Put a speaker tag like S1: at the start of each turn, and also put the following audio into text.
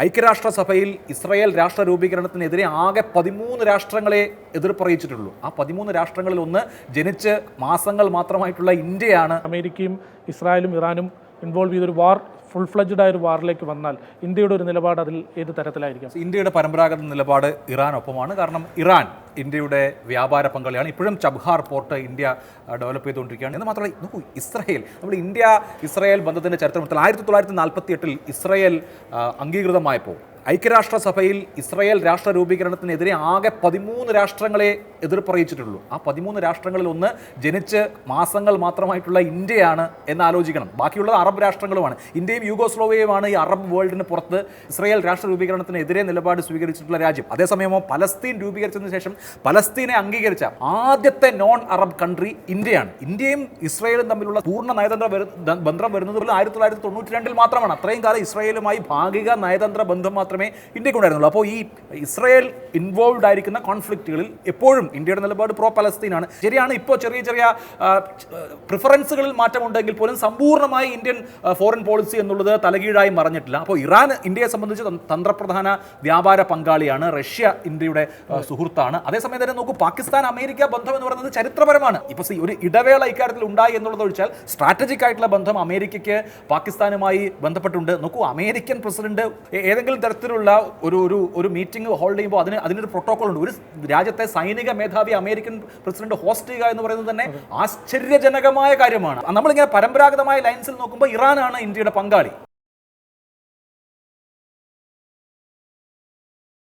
S1: ഐക്യരാഷ്ട്രസഭയിൽ ഇസ്രായേൽ രാഷ്ട്ര രൂപീകരണത്തിനെതിരെ ആകെ 13 രാഷ്ട്രങ്ങളെ എതിർപ്പറിയിച്ചിട്ടുള്ളൂ. ആ 13 രാഷ്ട്രങ്ങളിൽ ഒന്ന് ജനിച്ച് മാസങ്ങൾ മാത്രമായിട്ടുള്ള ഇന്ത്യയാണ്.
S2: അമേരിക്കയും ഇസ്രായേലും ഇറാനും ഇൻവോൾവ് ചെയ്തൊരു ഫുൾ ഫ്ലഡ്ജഡ് ആയ ഒരു വാറിലേക്ക് വന്നാൽ ഇന്ത്യയുടെ ഒരു നിലപാട് അതിൽ ഏത് തരത്തിലായിരിക്കും?
S1: ഇന്ത്യയുടെ പരമ്പരാഗത നിലപാട് ഇറാനൊപ്പമാണ്. കാരണം ഇറാൻ ഇന്ത്യയുടെ വ്യാപാര പങ്കാളിയാണ്. ഇപ്പോഴും ചബ്ഹാർ പോർട്ട് ഇന്ത്യ ഡെവലപ്പ് ചെയ്തുകൊണ്ടിരിക്കുകയാണ്. എന്ന് മാത്രമല്ല, നോക്കൂ, ഇസ്രായേൽ, നമ്മൾ ഇന്ത്യ ഇസ്രായേൽ ബന്ധത്തിൻ്റെ ചരിത്രത്തിൽ 1948 ഇസ്രായേൽ അംഗീകൃതമായപ്പോൾ ഐക്യരാഷ്ട്രസഭയിൽ ഇസ്രായേൽ രാഷ്ട്ര രൂപീകരണത്തിനെതിരെ ആകെ 13 രാഷ്ട്രങ്ങളെ എതിർപ്പറിയിച്ചിട്ടുള്ളൂ. ആ 13 രാഷ്ട്രങ്ങളിൽ ഒന്ന് ജനിച്ച് മാസങ്ങൾ മാത്രമായിട്ടുള്ള ഇന്ത്യയാണ് എന്ന് ആലോചിക്കണം. ബാക്കിയുള്ളത് അറബ് രാഷ്ട്രങ്ങളുമാണ്. ഇന്ത്യയും യൂഗോസ്ലോവിയയുമാണ് ഈ അറബ് വേൾഡിന് പുറത്ത് ഇസ്രായേൽ രാഷ്ട്ര രൂപീകരണത്തിനെതിരെ നിലപാട് സ്വീകരിച്ചിട്ടുള്ള രാജ്യം. അതേസമയമോ പലസ്തീൻ രൂപീകരിച്ചതിന് ശേഷം പലസ്തീനെ അംഗീകരിച്ച ആദ്യത്തെ നോൺ അറബ് കൺട്രി ഇന്ത്യയാണ്. ഇന്ത്യയും ഇസ്രായേലും തമ്മിലുള്ള പൂർണ്ണ നയതന്ത്ര ബന്ധം വരുന്നത് 1992 മാത്രമാണ്. അത്രയും കാലം ഇസ്രായേലുമായി ഭാഗിക നയതന്ത്ര ബന്ധം മാത്രമേ ഇന്ത്യക്കുണ്ടായിരുന്നുള്ളൂ. അപ്പോൾ ഈ ഇസ്രായേൽ ഇൻവോൾവ് ആയിരിക്കുന്ന കോൺഫ്ലിക്റ്റുകളിൽ എപ്പോഴും ഇന്ത്യയുടെ നിലപാട് പ്രോ പലസ്തീനാണ്. ശരിയാണ്, ഇപ്പോൾ ചെറിയ ചെറിയ പ്രിഫറൻസുകളിൽ മാറ്റമുണ്ടെങ്കിൽ പോലും സമ്പൂർണ്ണമായി ഇന്ത്യൻ ഫോറിൻ പോളിസി എന്നുള്ളത് തലകീഴായി മറഞ്ഞിട്ടില്ല. അപ്പോൾ ഇറാൻ ഇന്ത്യയെ സംബന്ധിച്ച് തന്ത്രപ്രധാന വ്യാപാര പങ്കാളിയാണ്. റഷ്യ ഇന്ത്യയുടെ സുഹൃത്താണ്. അതേസമയം തന്നെ നോക്കൂ, പാകിസ്ഥാൻ അമേരിക്ക ബന്ധം എന്ന് പറയുന്നത് ചരിത്രപരമാണ്. ഇപ്പോൾ ഒരു ഇടവേള ഇക്കാര്യത്തിൽ ഉണ്ടായി എന്നുള്ളത് ഒഴിച്ചാൽ സ്ട്രാറ്റജിക് ആയിട്ടുള്ള ബന്ധം അമേരിക്കയ്ക്ക് പാകിസ്ഥാനുമായി ബന്ധപ്പെട്ടുണ്ട്. നോക്കൂ, അമേരിക്കൻ പ്രസിഡന്റ് ഏതെങ്കിലും തരത്തിലുള്ള ഒരു മീറ്റിംഗ് ഹോൾഡ് ചെയ്യുമ്പോൾ അതിനൊരു പ്രോട്ടോകോൾ ഉണ്ട്. ഒരു രാജ്യത്തെ സൈനിക മേധാവി അമേരിക്കൻ പ്രസിഡന്റ് ഹോസ്റ്റ് ചെയ്യുക എന്ന് പറയുന്നത് തന്നെ ആശ്ചര്യജനകമായ കാര്യമാണ്. നമ്മളിങ്ങനെ പരമ്പരാഗതമായ ലൈൻസിൽ നോക്കുമ്പോൾ ഇറാനാണ് ഇന്ത്യയുടെ പങ്കാളി.